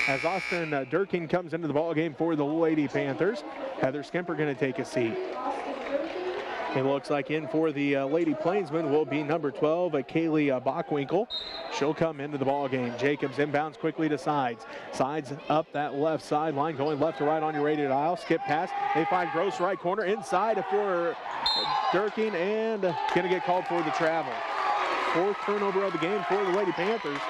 as Austin Durkin comes into the ball game for the Lady Panthers. Heather Skimper going to take a seat. It looks like in for the Lady Plainsmen will be number 12, Kaylee Bachwinkle. She'll come into the ball game. Jacobs inbounds quickly to Sides. Sides up that left sideline, going left to right on your rated aisle. Skip pass. They find Gross right corner inside for Durkin and going to get called for the travel. Fourth turnover of the game for the Lady Panthers.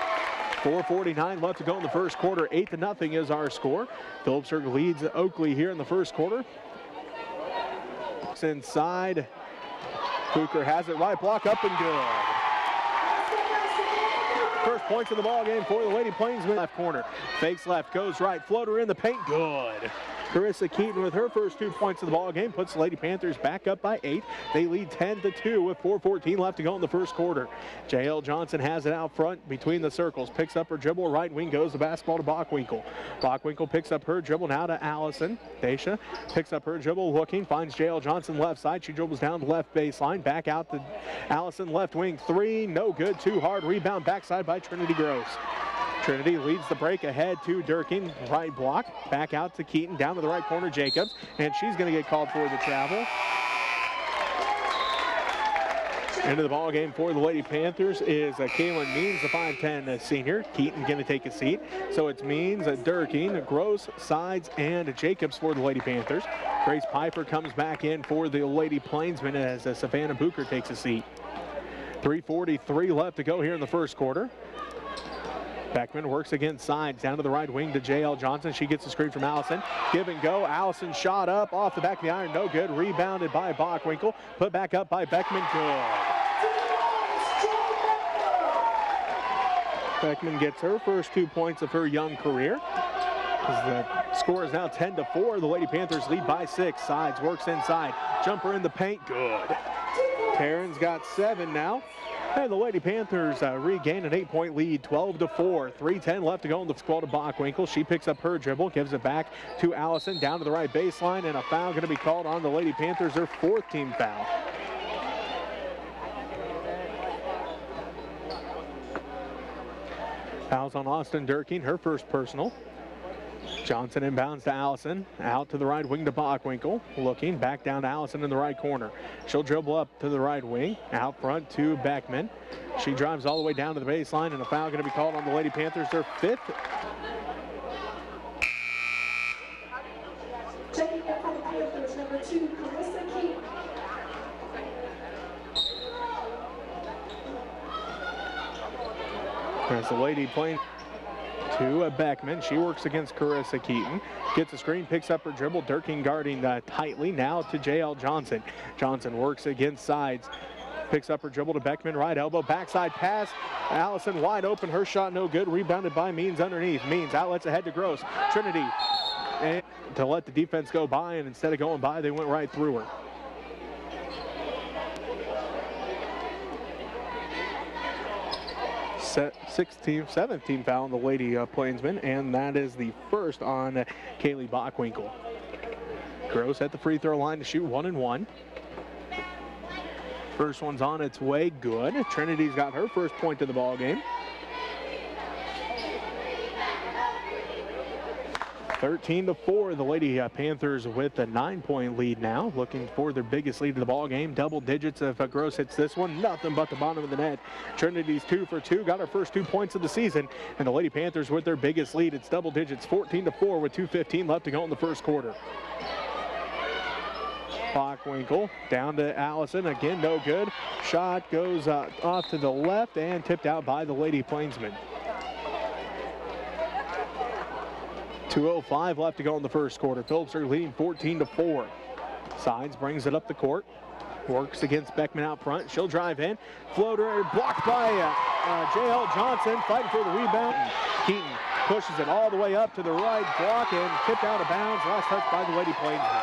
4:49 left to go in the first quarter. 8-0 is our score. Phillipsburg leads Oakley here in the first quarter. Inside. Hooker has it right, block up and good. First points of the ball game for the Lady Plainsmen. Left corner, fakes left, goes right, floater in the paint, good. Carissa Keaton with her first 2 points of the ball game puts the Lady Panthers back up by 8. They lead 10-2 with 4:14 left to go in the first quarter. J.L. Johnson has it out front between the circles, picks up her dribble, right wing goes the basketball to Bachwinkle. Bachwinkle picks up her dribble now to Allison. Daisha picks up her dribble, looking, finds J.L. Johnson left side. She dribbles down the left baseline, back out to Allison, left wing, 3, no good, too hard. Rebound backside by Trinity Gross. Trinity leads the break ahead to Durkin, right block, back out to Keaton, down to the right corner, Jacobs, and she's going to get called for the travel. Into the ball game for the Lady Panthers is Kaylin Means, the 5'10 senior. Keaton going to take a seat. So it's Means, Durkin, Gross, Sides, and Jacobs for the Lady Panthers. Grace Piper comes back in for the Lady Plainsmen as Savannah Booker takes a seat. 3:43 left to go here in the first quarter. Beckman works against Sides, down to the right wing to J.L. Johnson. She gets a screen from Allison. Give and go. Allison shot up off the back of the iron. No good. Rebounded by Bachwinkle. Put back up by Beckman. Good. Beckman gets her first 2 points of her young career. As the score is now 10-4. The Lady Panthers lead by 6. Sides works inside. Jumper in the paint. Good. Taryn's got 7 now. And the Lady Panthers regain an 8-point lead, 12-4. 3:10 left to go in the squad of Bachwinkle. She picks up her dribble, gives it back to Allison, down to the right baseline, and a foul going to be called on the Lady Panthers, their 4th team foul. Fouls on Austin Durkin, her first personal. Johnson inbounds to Allison, out to the right wing to Bachwinkle, looking back down to Allison in the right corner. She'll dribble up to the right wing, out front to Beckman. She drives all the way down to the baseline, and a foul going to be called on the Lady Panthers, their 5th. Checking in for the Panthers, number 2, Carissa Keaton. As the Lady playing to Beckman. She works against Carissa Keaton. Gets a screen, picks up her dribble. Durkin guarding tightly. Now to J.L. Johnson. Johnson works against Sides. Picks up her dribble to Beckman. Right elbow. Backside pass. Allison wide open. Her shot no good. Rebounded by Means underneath. Means outlets ahead to Gross. Trinity. And to let the defense go by, and instead of going by, they went right through her. Seventh team foul on the Lady Plainsmen, and that is the first on Kaylee Bachwinkle. Gross at the free throw line to shoot 1 and 1. First one's on its way, good. Trinity's got her first point of the ball game. 13-4, the Lady Panthers with a 9-point lead now, looking for their biggest lead of the ball game. Double digits if Gross hits this one, nothing but the bottom of the net. Trinity's 2 for 2, got her first 2 points of the season, and the Lady Panthers with their biggest lead. It's double digits, 14-4 with 2:15 left to go in the first quarter. Bachwinkle down to Allison, again no good. Shot goes off to the left and tipped out by the Lady Plainsmen. 2:05 left to go in the first quarter. Phillipsburg leading 14-4. Sides brings it up the court. Works against Beckman out front. She'll drive in. Floater blocked by J.L. Johnson, fighting for the rebound. Keaton pushes it all the way up to the right block and tipped out of bounds. Last touch by the Lady Plainsmen.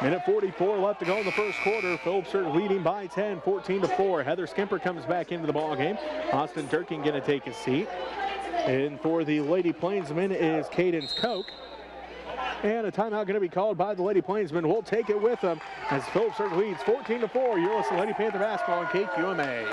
Minute 44 left to go in the first quarter. Phillipsburg leading by 10, 14-4. Heather Skimper comes back into the ball game. Austin Durkin going to take his seat. And for the Lady Plainsmen is Cadence Koch. And a timeout going to be called by the Lady Plainsmen. We'll take it with them as Phillipsburg leads 14-4. You're listening to Lady Panther basketball on KQMA.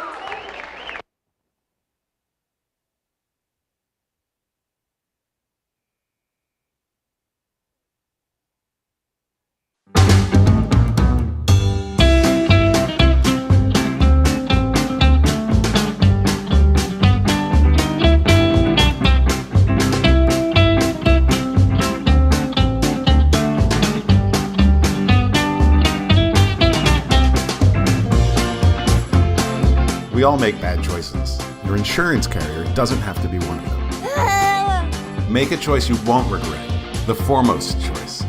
We all make bad choices. Your insurance carrier doesn't have to be one of them. Make a choice you won't regret. The foremost choice.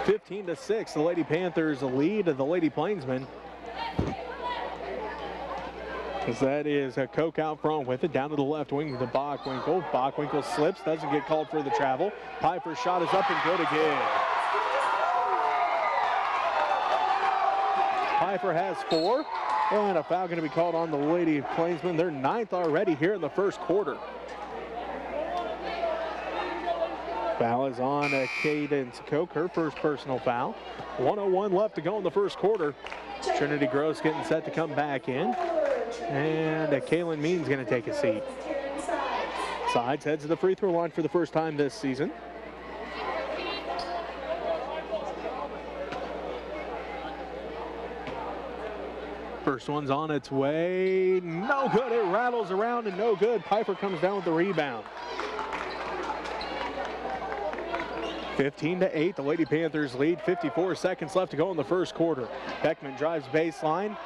(15-6), the Lady Panthers lead the Lady Plainsmen. As that is a Koch out front with it, down to the left wing to Bockwinkel. Bockwinkel slips, doesn't get called for the travel. Piper's shot is up and good again. Piper has 4, and a foul going to be called on the Lady Plainsmen. They're 9th already here in the first quarter. Foul is on Cadence Koch, her first personal foul. 1:01 left to go in the first quarter. Trinity Gross getting set to come back in. And Kaylin Means going to take a seat. Sides heads to the free throw line for the first time this season. First one's on its way. No good. It rattles around and no good. Piper comes down with the rebound. 15-8, the Lady Panthers lead. 54 seconds left to go in the first quarter. Beckman drives baseline.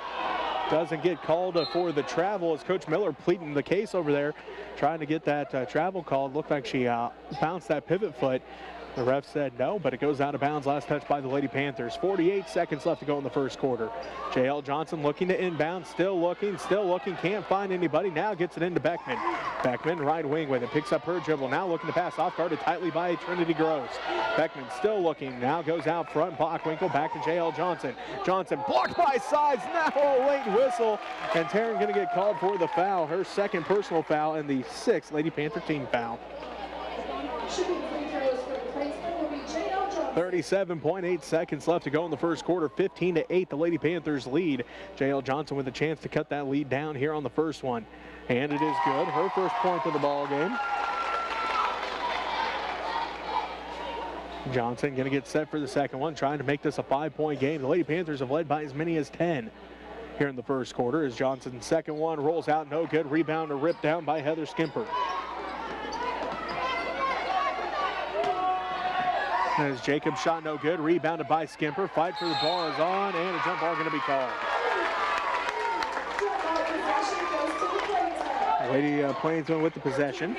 Doesn't get called for the travel as Coach Miller pleading the case over there, trying to get that travel called. Looked like she bounced that pivot foot. The ref said no, but it goes out of bounds. Last touch by the Lady Panthers. 48 seconds left to go in the first quarter. J.L. Johnson looking to inbound. Still looking. Can't find anybody. Now gets it into Beckman. Beckman right wing with it. Picks up her dribble. Now looking to pass off, guarded tightly by Trinity Gross. Beckman still looking. Now goes out front. Bockwinkel back to J.L. Johnson. Johnson blocked by Sides. Now a late whistle. And Taryn going to get called for the foul. Her second personal foul and the 6th Lady Panther team foul. 37.8 seconds left to go in the first quarter. 15-8, the Lady Panthers lead. J.L. Johnson with a chance to cut that lead down here on the first one. And it is good. Her first point of the ball game. Johnson going to get set for the second one, trying to make this a 5-point game. The Lady Panthers have led by as many as 10 here in the first quarter as Johnson's second one rolls out, no good. Rebound or ripped down by Heather Skimper. As Jacobs shot no good, rebounded by Skimper. Fight for the ball is on, and a jump ball going to be called. Lady Plainsmen with the possession.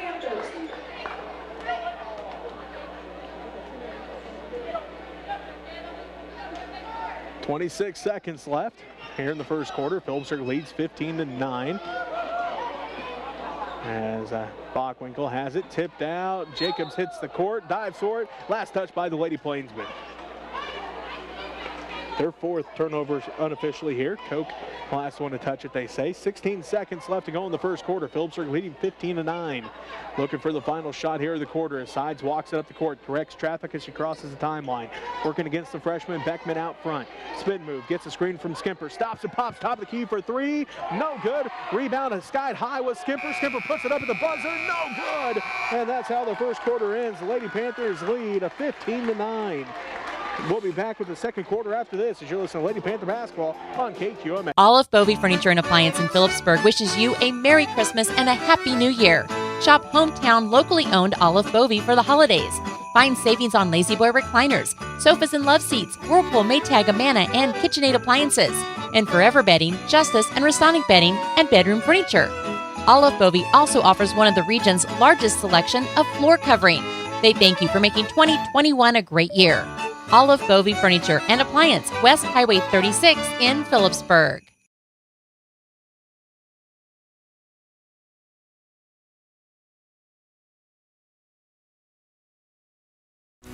.26 seconds left here in the first quarter. Phillipsburg leads 15-9. As Bockwinkel has it, tipped out. Jacobs hits the court, dives for it. Last touch by the Lady Plainsmen. Their 4th turnover unofficially here. Koch, last one to touch it, they say. 16 seconds left to go in the first quarter. Phillipsburg leading 15-9. Looking for the final shot here of the quarter as Sides walks it up the court, corrects traffic as she crosses the timeline. Working against the freshman, Beckman out front. Spin move, gets a screen from Skimper. Stops and pops, top of the key for 3. No good. Rebound and skied high with Skimper. Skimper puts it up at the buzzer. No good. And that's how the first quarter ends. The Lady Panthers lead a 15-9. We'll be back with the second quarter after this as you're listening to Lady Panther Basketball on KQMA. Olive Bovey Furniture and Appliance in Phillipsburg wishes you a Merry Christmas and a Happy New Year. Shop hometown, locally owned Olive Bovey for the holidays. Find savings on Lazy Boy recliners, sofas and love seats, Whirlpool, Maytag, Amana, and KitchenAid appliances, and Forever Bedding, Justice, and Restonic Bedding, and bedroom furniture. Olive Bovey also offers one of the region's largest selection of floor covering. They thank you for making 2021 a great year. Olive Bovey Furniture and Appliance, West Highway 36 in Phillipsburg.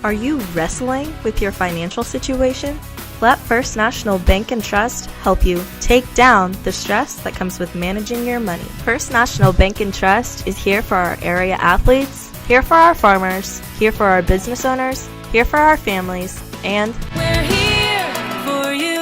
Are you wrestling with your financial situation? Let First National Bank and Trust help you take down the stress that comes with managing your money. First National Bank and Trust is here for our area athletes, here for our farmers, here for our business owners, here for our families, and we're here for you.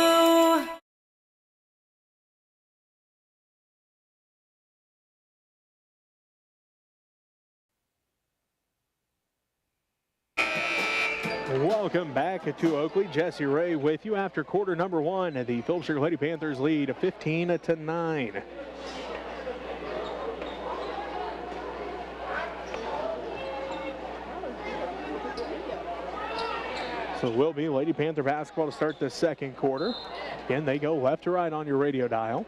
Welcome back to Oakley. Jesse Ray with you after quarter number one. The Phillipsburg Lady Panthers lead 15-9. So it will be Lady Panther basketball to start the second quarter. Again, they go left to right on your radio dial.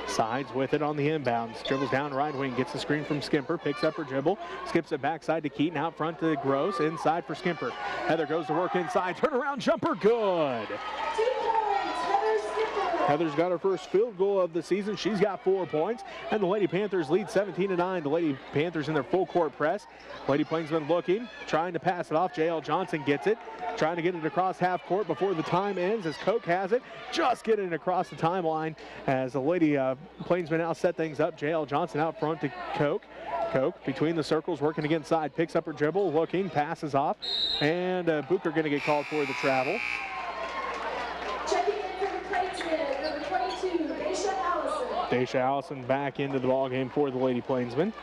Sides with it on the inbounds. Dribbles down right wing, gets the screen from Skimper, picks up her dribble, skips it backside to Keaton, out front to Gross, inside for Skimper. Heather goes to work inside, turnaround jumper, good. 2 points, Heather Skipper. Heather's got her first field goal of the season. She's got 4 points, and the Lady Panthers lead 17-9. The Lady Panthers in their full court press. Lady Plainsman looking, trying to pass it off. J.L. Johnson gets it, trying to get it across half court before the time ends as Koch has it. Just getting it across the timeline as the Lady Plainsman now set things up. J.L. Johnson out front to Koch. Koch between the circles, working against side, picks up her dribble, looking, passes off, and Booker going to get called for the travel. Checking in for the Plainsmen, number 22, Daisha Allison. Daisha Allison back into the ball game for the Lady Plainsmen.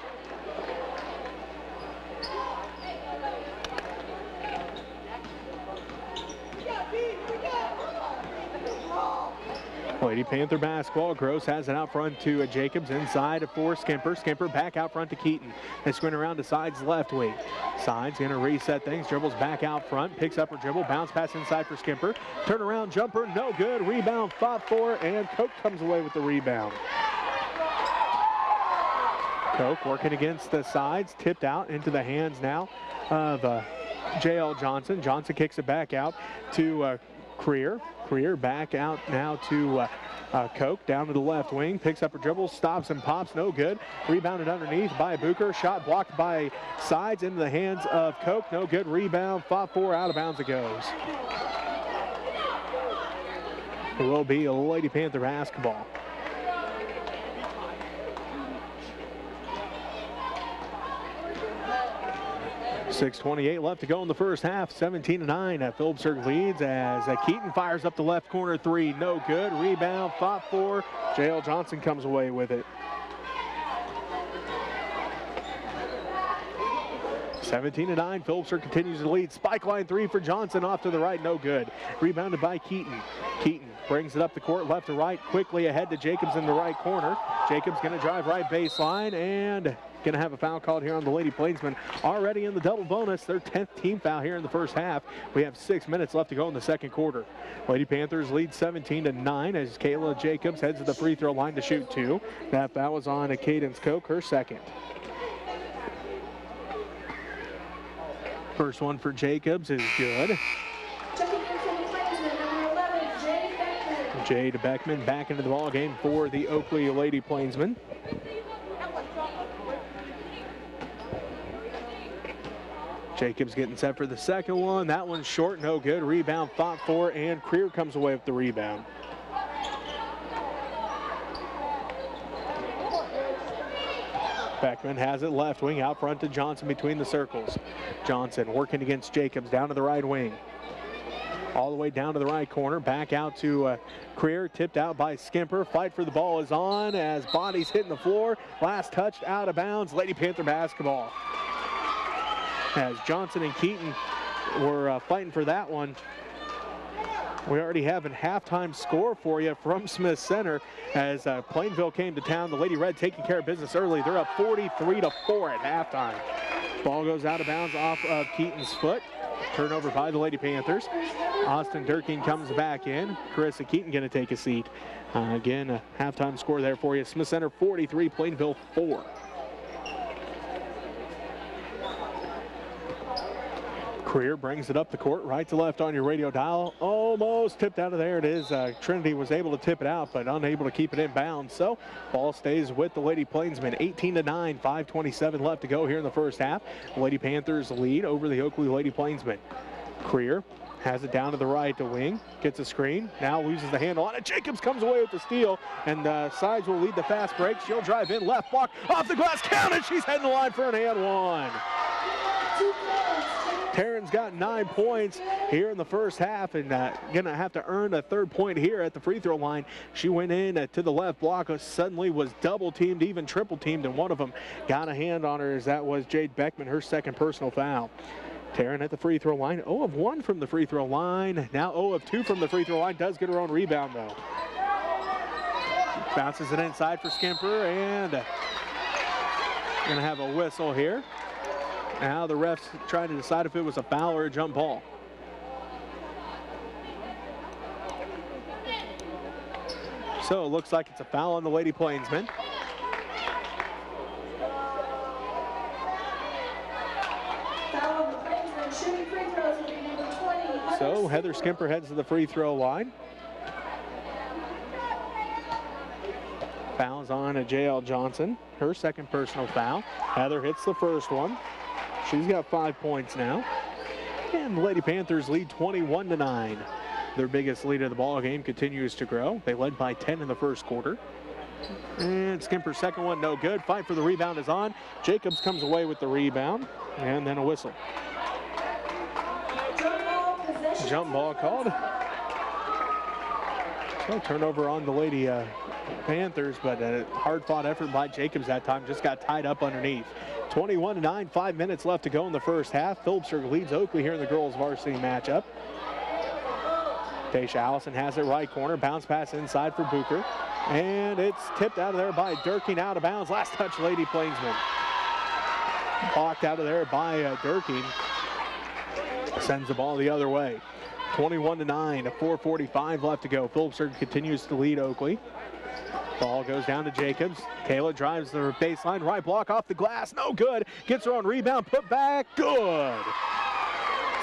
Lady Panther basketball. Gross has it out front to Jacobs, inside for Skimper. Skimper back out front to Keaton. They sprint around to Sides left wing. Sides going to reset things, dribbles back out front, picks up her dribble, bounce pass inside for Skimper. Turnaround jumper, no good. Rebound, fought for, and Koch comes away with the rebound. Koch working against the Sides, tipped out into the hands now of J.L. Johnson. Johnson kicks it back out to Creer. Creer back out now to Koch, down to the left wing, picks up a dribble, stops and pops, no good. Rebounded underneath by Booker, shot blocked by Sides into the hands of Koch, no good. Rebound, fought for, out of bounds it goes. It will be a Lady Panther basketball. 6:28 left to go in the first half. 17-9. Phillipsburg leads as Keaton fires up the left corner three. No good. Rebound fought for. J.L. Johnson comes away with it. 17-9. Phillipsburg continues to lead. Spike line three for Johnson off to the right. No good. Rebounded by Keaton. Keaton brings it up the court left to right. Quickly ahead to Jacobs in the right corner. Jacobs going to drive right baseline and going to have a foul called here on the Lady Plainsmen. Already in the double bonus, their 10th team foul here in the first half. We have 6 minutes left to go in the second quarter. Lady Panthers lead 17-9 as Kayla Jacobs heads to the free throw line to shoot two. That foul was on Cadence Koch, her second. First one for Jacobs is good. Checking in from the Plainsmen, number 11, Jade Beckman. Jade Beckman back into the ball game for the Oakley Lady Plainsmen. Jacobs getting set for the second one. That one's short, no good. Rebound fought for, and Creer comes away with the rebound. Beckman has it left wing out front to Johnson between the circles. Johnson working against Jacobs down to the right wing. All the way down to the right corner, back out to Creer, tipped out by Skimper. Fight for the ball is on as bodies hitting the floor. Last touched out of bounds. Lady Panther basketball. As Johnson and Keaton were fighting for that one. We already have a halftime score for you from Smith Center as Plainville came to town. The Lady Red taking care of business early. They're up 43-4 at halftime. Ball goes out of bounds off of Keaton's foot. Turnover by the Lady Panthers. Austin Durkin comes back in. Carissa Keaton going to take a seat. Again, a halftime score there for you. Smith Center 43, Plainville 4. Creer brings it up the court, right to left on your radio dial. Almost tipped out of there. It is. Trinity was able to tip it out, but unable to keep it in bounds. So ball stays with the Lady Plainsmen. 18-9, 5:27 left to go here in the first half. The Lady Panthers lead over the Oakley Lady Plainsmen. Creer has it down to the right to wing, gets a screen, now loses the handle on it. Jacobs comes away with the steal, and Sides will lead the fast break. She'll drive in, left block, off the glass, counted. She's heading the line for an and one. Taryn's got 9 points here in the first half and going to have to earn a third point here at the free throw line. She went in to the left block, suddenly was double teamed, even triple teamed, and one of them got a hand on her as that was Jade Beckman, her second personal foul. Taryn at the free throw line, 0 of 1 from the free throw line. Now 0 of 2 from the free throw line, does get her own rebound though. Bounces it inside for Skimper and going to have a whistle here. Now the refs trying to decide if it was a foul or a jump ball. So it looks like it's a foul on the Lady Plainsmen. Foul on the Plainsmen. Shooting free throws will be number 20. So Heather Skimper heads to the free throw line. Fouls on J.L. Johnson, her second personal foul. Heather hits the first one. She's got 5 points now. And the Lady Panthers lead 21-9. Their biggest lead of the ball game continues to grow. They led by 10 in the first quarter. And Skimper's second one, no good. Fight for the rebound is on. Jacobs comes away with the rebound. And then a whistle. Jump ball called. So turnover on the Lady Panthers, but a hard-fought effort by Jacobs that time. Just got tied up underneath. 21-9, 5 minutes left to go in the first half. Phillipsburg leads Oakley here in the girls' varsity matchup. Daisha Allison has it right corner. Bounce pass inside for Booker. And it's tipped out of there by Durkin, out of bounds. Last touch, Lady Plainsmen. Blocked out of there by Durkin. Sends the ball the other way. 21-9, 4:45 left to go. Phillipsburg continues to lead Oakley. Ball goes down to Jacobs. Kayla drives the baseline, right block off the glass, no good. Gets her own rebound, put back, good.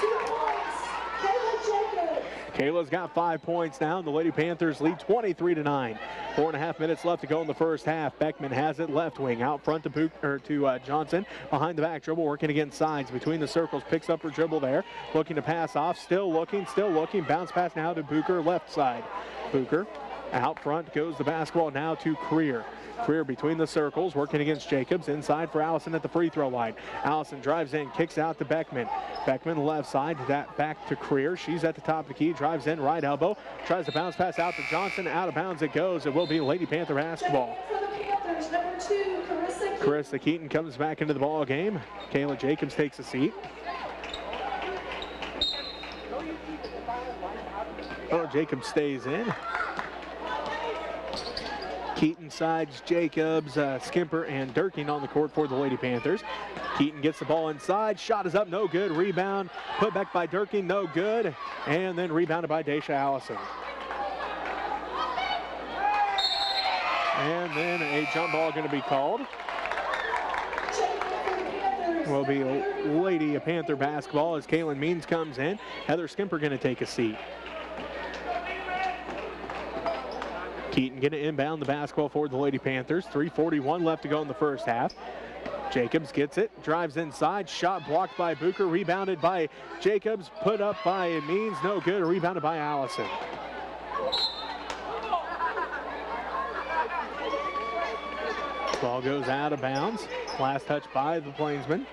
2 points, Kayla Jacobs. Kayla's got 5 points now, and the Lady Panthers lead 23-9. 4.5 minutes left to go in the first half. Beckman has it left wing, out front to Johnson. Behind the back dribble, working against Sides. Between the circles, picks up her dribble there. Looking to pass off, still looking. Bounce pass now to Booker, left side. Booker. Out front goes the basketball now to Creer. Creer between the circles, working against Jacobs. Inside for Allison at the free throw line. Allison drives in, kicks out to Beckman. Beckman left side, that back to Creer. She's at the top of the key, drives in, right elbow. Tries to bounce pass out to Johnson. Out of bounds it goes. It will be Lady Panther basketball. For the Panthers, number 2, Carissa Keaton. Carissa Keaton comes back into the ball game. Kayla Jacobs takes a seat. Oh, Jacobs stays in. Keaton sides Jacobs, Skimper, and Durkin on the court for the Lady Panthers. Keaton gets the ball inside. Shot is up, no good. Rebound put back by Durkin, no good. And then rebounded by Daisha Allison. And then a jump ball going to be called. Will be Lady Panther basketball as Kaylin Means comes in. Heather Skimper going to take a seat. Keaton going to inbound the basketball for the Lady Panthers. 3:41 left to go in the first half. Jacobs gets it, drives inside, shot blocked by Booker, rebounded by Jacobs, put up by Means, no good, rebounded by Allison. Ball goes out of bounds. Last touch by the Plainsmen.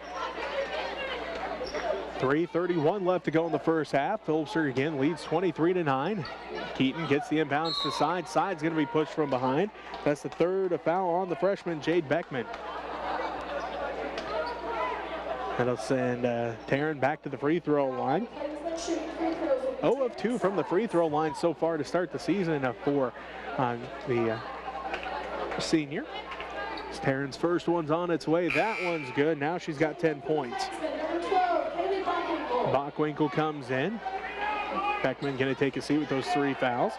3:31 left to go in the first half. Phillipsburg again leads 23-9. Keaton gets the inbounds to Side. Side's going to be pushed from behind. That's the third foul on the freshman, Jade Beckman. That'll send Taryn back to the free throw line. 0 of 2 from the free throw line so far to start the season for the senior. It's Taryn's first one's on its way. That one's good. Now she's got 10 points. Bockwinkel comes in. Beckman going to take a seat with those 3 fouls.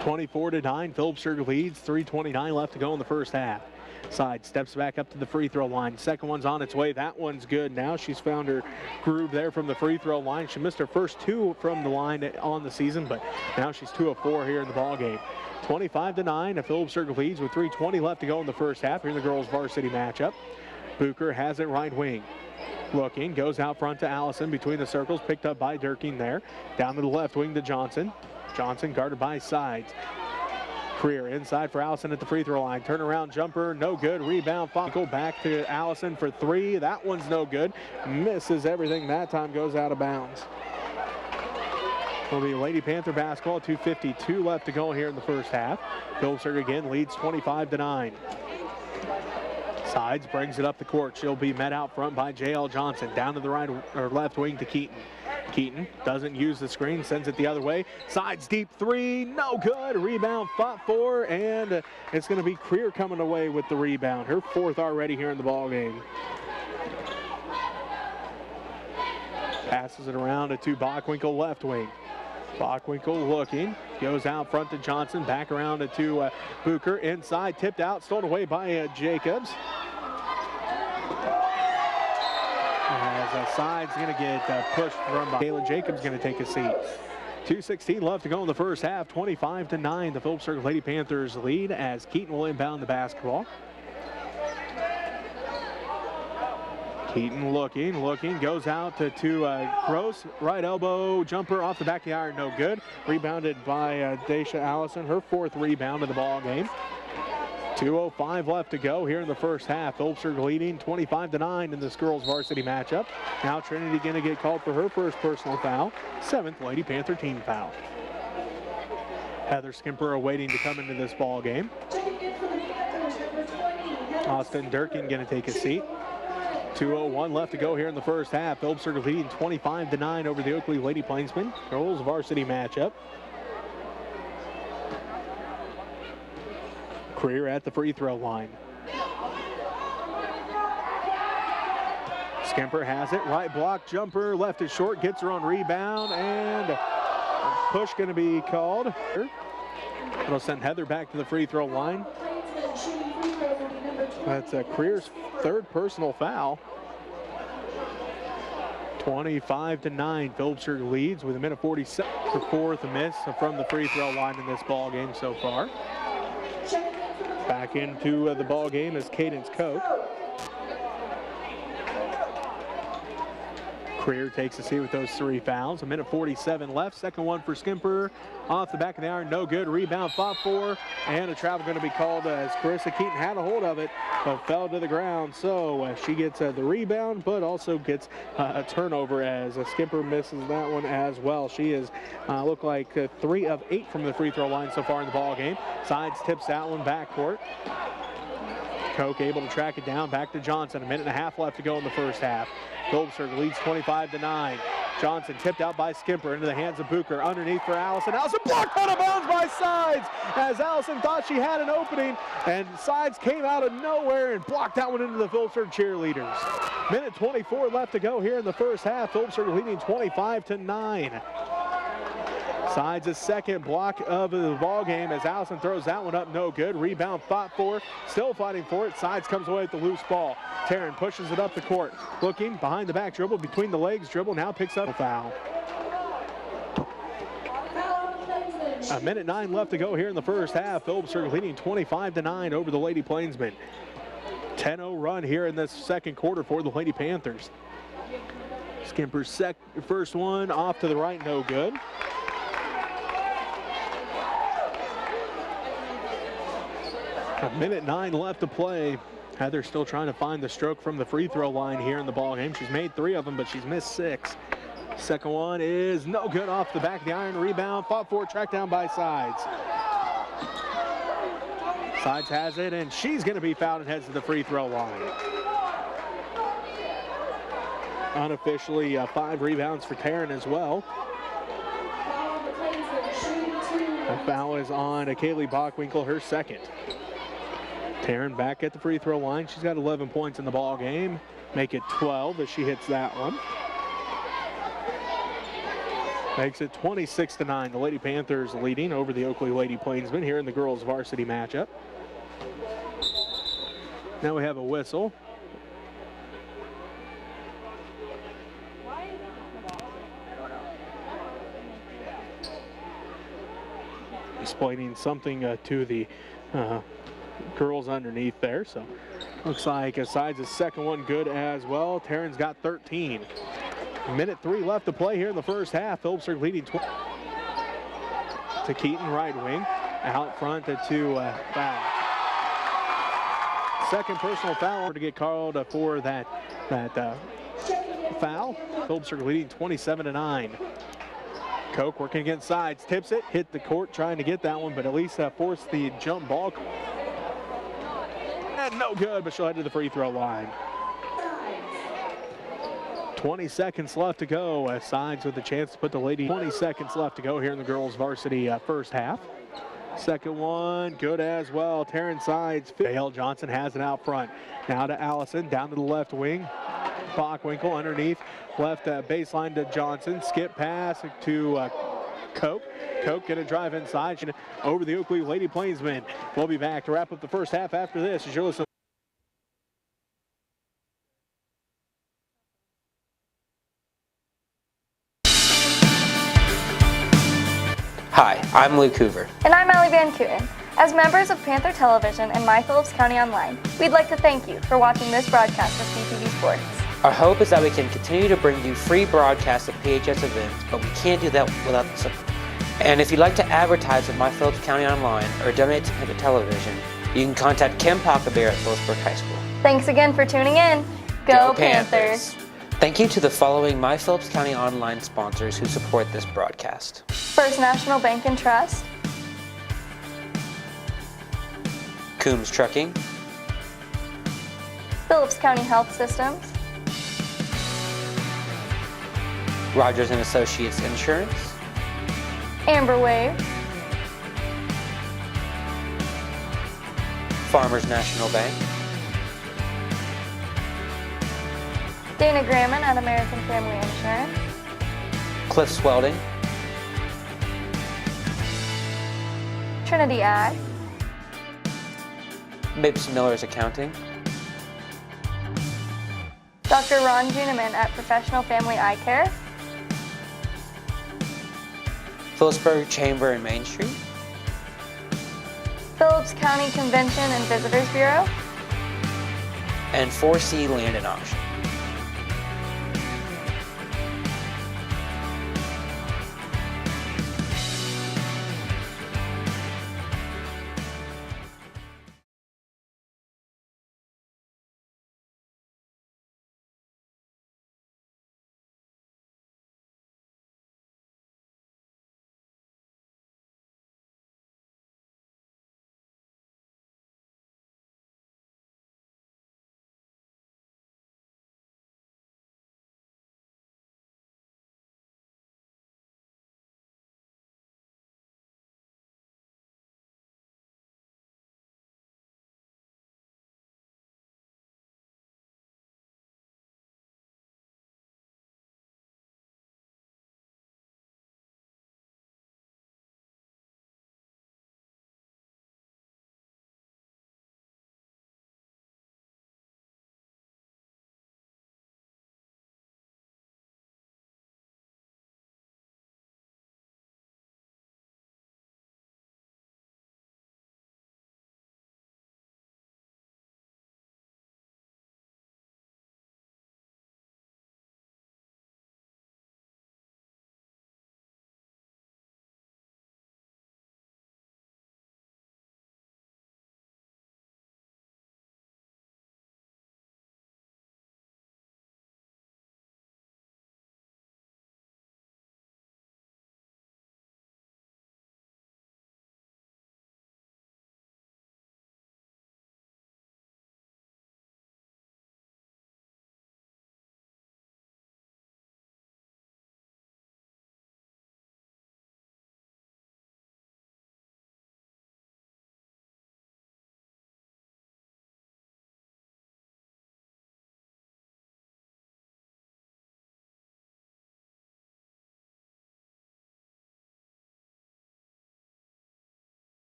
24-9, Phillipsburg leads. 3:29 left to go in the first half. Side steps back up to the free throw line. Second one's on its way. That one's good. Now she's found her groove there from the free throw line. She missed her first 2 from the line on the season, but now she's 2 of 4 here in the ball game. 25-9, Phillipsburg leads with 3:20 left to go in the first half. Here in the girls' varsity matchup. Booker has it right wing. Looking, goes out front to Allison between the circles, picked up by Durkin there. Down to the left wing to Johnson. Johnson guarded by Sides. Career inside for Allison at the free throw line. Turnaround jumper, no good. Rebound, go back to Allison for 3. That one's no good. Misses everything. That time goes out of bounds. Will be Lady Panther basketball. 2:52 left to go here in the first half. Phillipsburg again leads 25-9. Sides brings it up the court. She'll be met out front by J.L. Johnson. Down to the right or left wing to Keaton. Keaton doesn't use the screen, sends it the other way. Sides deep 3, no good. Rebound fought for, and it's going to be Creer coming away with the rebound. Her 4th already here in the ball game. Passes it around to Bockwinkel left wing. Bockwinkel looking, goes out front to Johnson, back around to Booker. Inside, tipped out, stolen away by Jacobs. As Sides going to get pushed from Kayla Jacobs, going to take a seat. 2:16 left to go in the first half. 25-9, the Phillipsburg Lady Panthers lead as Keaton will inbound the basketball. Keaton looking, goes out to Gross. Right elbow jumper off the back of the iron, no good. Rebounded by Daisha Allison, her 4th rebound of the ball game. 2:05 left to go here in the first half. Phillipsburg leading 25-9 in this girls varsity matchup. Now Trinity going to get called for her first personal foul. 7th Lady Panther team foul. Heather Skimper awaiting to come into this ball game. Austin Durkin going to take a seat. 2:01 left to go here in the first half. Phillipsburg leading 25-9 over the Oakley Lady Plainsmen. Girls varsity matchup. Career at the free throw line. Skimper has it, right block jumper, left is short, gets her on rebound, and push going to be called. It'll send Heather back to the free throw line. That's Career's 3rd personal foul. 25-9, Phillipsburg leads with a minute 47. Her 4th miss from the free throw line in this ball game so far. Back into the ball game is Cadence Koch. Creer takes a seat with those 3 fouls. A minute 47 left. Second one for Skimper. Off the back of the iron, no good. Rebound fought for, and a travel going to be called as Carissa Keaton had a hold of it, but fell to the ground. So she gets the rebound, but also gets a turnover as Skimper misses that one as well. She is looked like 3 of 8 from the free throw line so far in the ball game. Sides tips that one backcourt. Koch able to track it down, back to Johnson. A minute and a half left to go in the first half. Phillipsburg leads 25-9. Johnson tipped out by Skimper into the hands of Booker. Underneath for Allison. Allison blocked out of bounds by Sides as Allison thought she had an opening, and Sides came out of nowhere and blocked that one into the Phillipsburg cheerleaders. Minute 24 left to go here in the first half. Phillipsburg leading 25-9. Sides a second block of the ball game as Allison throws that one up, no good. Rebound fought for, still fighting for it. Sides comes away with the loose ball. Taryn pushes it up the court. Looking behind the back dribble, between the legs dribble, now picks up a foul. A minute 9 left to go here in the first half. Phillipsburg leading 25-9 over the Lady Plainsmen. 10-0 run here in this second quarter for the Lady Panthers. Skimper's first one off to the right, no good. A minute 9 left to play. Heather still trying to find the stroke from the free throw line here in the ball game. She's made 3 of them, but she's missed 6. Second one is no good off the back of the iron. Rebound, fought for, tracked down by Sides. Sides has it, and she's going to be fouled and heads to the free throw line. Unofficially, 5 rebounds for Taryn as well. Foul on the Plainsmen, shooting 2. The foul is on Kaylee Bockwinkel, her second. Taryn back at the free throw line. She's got 11 points in the ball game. Make it 12 as she hits that one. Makes it 26-9. The Lady Panthers leading over the Oakley Lady Plainsmen here in the girls varsity matchup. Now we have a whistle. Explaining something to the girls underneath there. So looks like Sides' second one good as well. Taryn's got 13. Minute 3 left to play here in the first half. Phillipsburg leading to Keaton, right wing. Out front to foul. Second personal foul to get called for that foul. Phillipsburg leading 27-9. Koch working against Sides, tips it, hit the court trying to get that one, but at least forced the jump ball. And no good, but she'll head to the free throw line. 20 seconds left to go. Sides with a chance to put the Lady. 20 seconds left to go here in the girls varsity first half. Second one, good as well. Taryn Sides. Dale Johnson has it out front. Now to Allison, down to the left wing. Bockwinkel underneath, left baseline to Johnson. Skip pass to Koch. Koch gonna drive inside over the Oakley Lady Plainsmen. We'll be back to wrap up the first half after this as you're listening. Hi, I'm Luke Hoover. And I'm Allie Van Kooten. As members of Panther Television and My Phillips County Online, we'd like to thank you for watching this broadcast of PTV Sports. Our hope is that we can continue to bring you free broadcasts of PHS events, but we can't do that without the support. And if you'd like to advertise with My Phillips County Online or donate to Panther Television, you can contact Kim Pockabear at Phillipsburg High School. Thanks again for tuning in. Go Panthers! Thank you to the following My Phillips County Online sponsors who support this broadcast. First National Bank and Trust, Coombs Trucking, Phillips County Health Systems, Rogers & Associates Insurance, Amber Wave, Farmers National Bank, Dana Gramman at American Family Insurance, Cliffs Welding, Trinity Ag, Mapes Miller's Accounting, Dr. Ron Juneman at Professional Family Eye Care, Phillipsburg Chamber and Main Street, Phillips County Convention and Visitors Bureau, and 4C Land and Auction.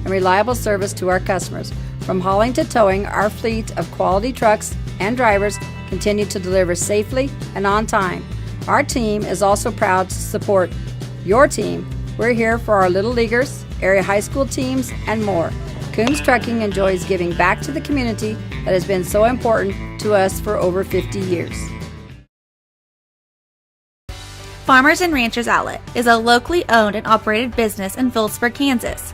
and reliable service to our customers. From hauling to towing, our fleet of quality trucks and drivers continue to deliver safely and on time. Our team is also proud to support your team. We're here for our Little Leaguers, area high school teams, and more. Coombs Trucking enjoys giving back to the community that has been so important to us for over 50 years. Farmers and Ranchers Outlet is a locally owned and operated business in Phillipsburg, Kansas.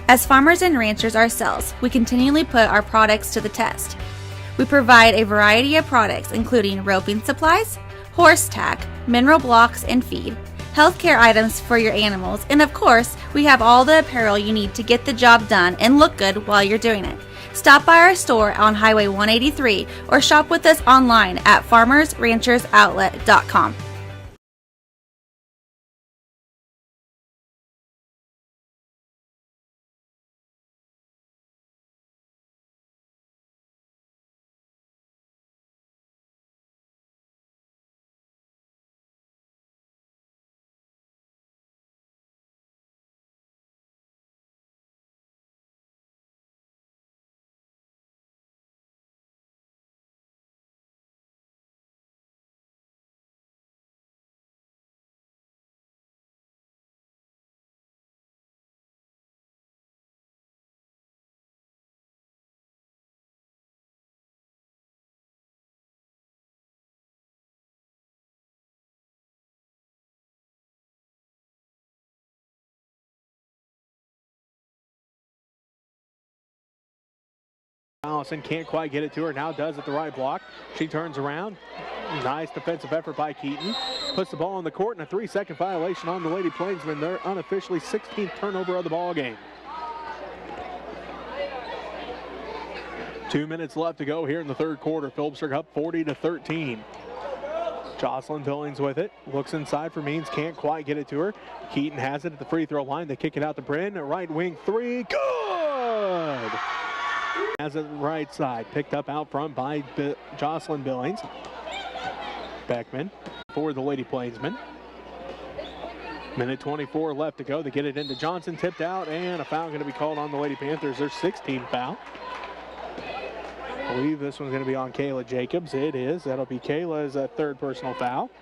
As farmers and ranchers ourselves, we continually put our products to the test. We provide a variety of products including roping supplies, horse tack, mineral blocks and feed, healthcare items for your animals, and of course, we have all the apparel you need to get the job done and look good while you're doing it. Stop by our store on Highway 183 or shop with us online at farmersranchersoutlet.com. Allison can't quite get it to her. Now does at the right block. She turns around. Nice defensive effort by Keaton. Puts the ball on the court, and a 3-second violation on the Lady Plainsmen. Their unofficially 16th turnover of the ball game. 2 minutes left to go here in the third quarter. Phillipsburg up 40-13. Jocelyn Billings with it. Looks inside for Means. Can't quite get it to her. Keaton has it at the free throw line. They kick it out to Bryn. Right wing three. Good! Has it right side. Picked up out front by Jocelyn Billings. Beckman for the Lady Plainsmen. Minute 24 left to go. They get it into Johnson. Tipped out, and a foul going to be called on the Lady Panthers. Their 16th foul. I believe this one's going to be on Kayla Jacobs. It is. That'll be Kayla's third personal foul.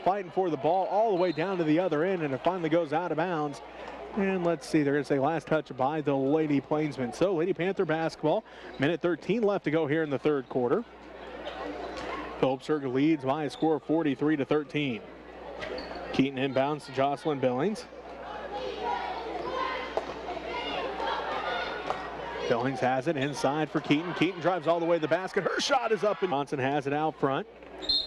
Fighting for the ball all the way down to the other end, and it finally goes out of bounds. And let's see, they're going to say last touch by the Lady Plainsmen. So Lady Panther basketball, minute 13 left to go here in the third quarter. Phillipsburg leads by a score of 43-13. Keaton inbounds to Jocelyn Billings. Billings has it inside for Keaton. Keaton drives all the way to the basket. Her shot is up, and Johnson has it out front.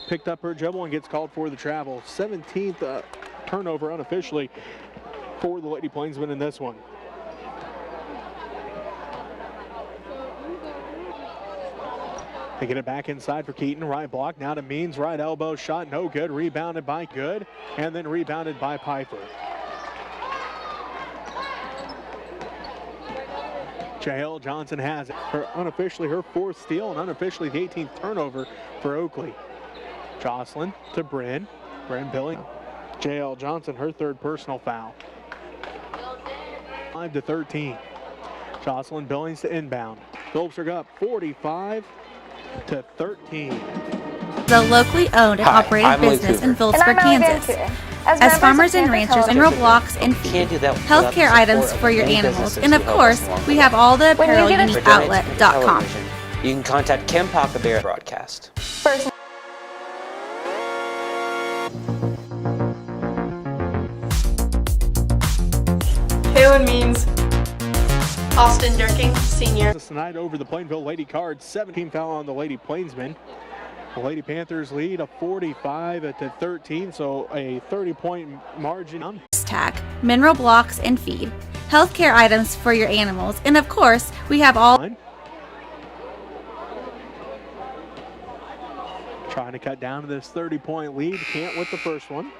Picked up her dribble and gets called for the travel. 17th turnover unofficially for the Lady Plainsmen in this one. They get it back inside for Keaton. Right block now to Means. Right elbow shot. No good. Rebounded by Good. And then rebounded by Piper. Jael Johnson has it. Unofficially her fourth steal and unofficially the 18th turnover for Oakley. Jocelyn to Bryn. Bryn Billings. Jael Johnson, her third personal foul. 5-13. Jocelyn Billings to inbound. Phillipsburg up 45-13. The locally owned and operated business in Phillipsburg, Kansas. As farmers and ranchers, mineral blocks and feed, healthcare items for your animals, and of course, we have all the apparel you need. Outlet.com. You can contact Kim Pockabear broadcast. Kaylin Means, Austin Durking, senior. Tonight over the Plainville Lady Cards, 17 foul on the Lady Plainsmen. The Lady Panthers lead a 45-13, so a 30-point margin. Tack, mineral blocks and feed, healthcare items for your animals, and of course, we have all. Trying to cut down to this 30-point lead, can't with the first one.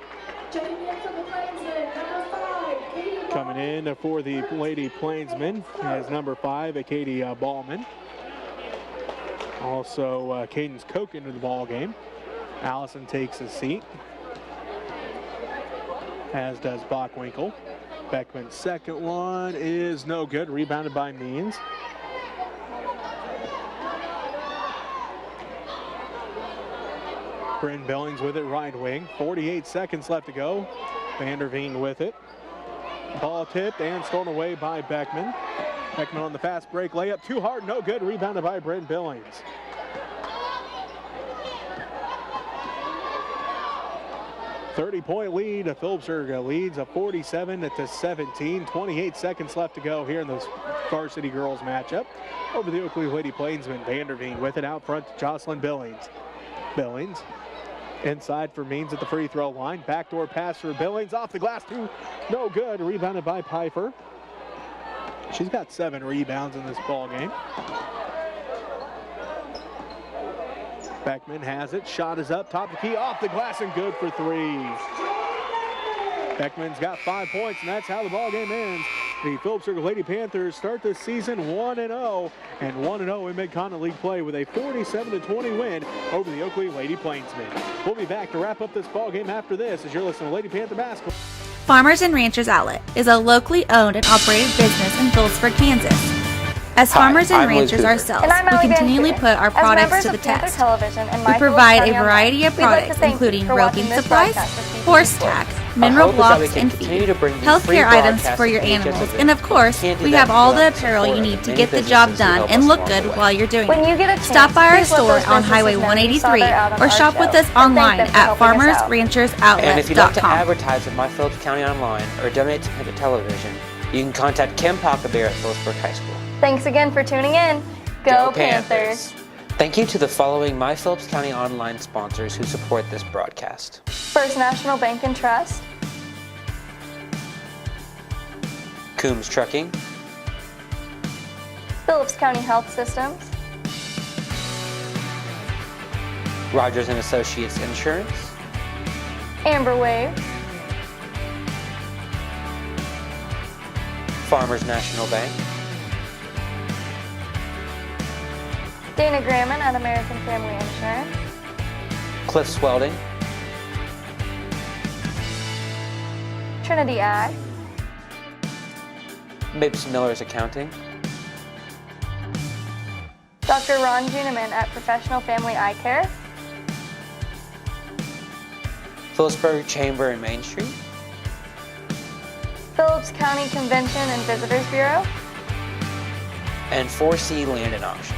Coming in for the Lady Plainsmen is number 5, Katie Ballman. Also, Cadence Koch into the ball game. Allison takes a seat, as does Bockwinkel. Beckman's second one is no good, rebounded by Means. Bryn Billings with it, right wing. 48 seconds left to go. Vanderveen with it. Ball tipped and stolen away by Beckman. Beckman on the fast break layup, too hard, no good, rebounded by Bryn Billings. .30 lead. Phillipsburg leads a 47-17. 28 seconds left to go here in this varsity girls matchup. Over the Oakley Lady Plainsmen, Vanderveen with it out front to Jocelyn Billings. Billings inside for Means at the free throw line. Backdoor pass for Billings off the glass, too no good. Rebounded by Piper. She's got 7 rebounds in this ball game. Beckman has it. Shot is up. Top of the key. Off the glass and good for 3. Beckman's got 5 points, and that's how the ball game ends. The Phillipsburg Lady Panthers start this season 1-0 and 1-0 in Mid-Continent League play with a 47-20 win over the Oakley Lady Plainsmen. We'll be back to wrap up this ball game after this as you're listening to Lady Panther Basketball. Farmers and Ranchers Outlet is a locally owned and operated business in Phillipsburg, Kansas. As farmers and ranchers ourselves, we continually put our products to the test. We provide a variety of products, including roping supplies, horse tack, mineral blocks, and feed, healthcare items for your animals, and of course, we have all the apparel you need to get the job done and look good while you're doing it. Stop by our store on Highway 183 or shop with us online at farmersranchersoutlet.com. And if you'd like to advertise with My Phillips County Online or donate to Pivot Television, you can contact Kim Pachelbel at Phillipsburg High School. Thanks again for tuning in. Go Panthers! Thank you to the following My Phillips County Online sponsors who support this broadcast. First National Bank and Trust, Coombs Trucking, Phillips County Health Systems, Rogers & Associates Insurance, Amber Wave, Farmers National Bank, Dana Gramman at American Family Insurance, Cliffs Welding, Trinity Ag, Mapes Miller's Accounting, Dr. Ron Juneman at Professional Family Eye Care, Phillipsburg Chamber and Main Street, Phillips County Convention and Visitors Bureau, and 4C Land and Auction.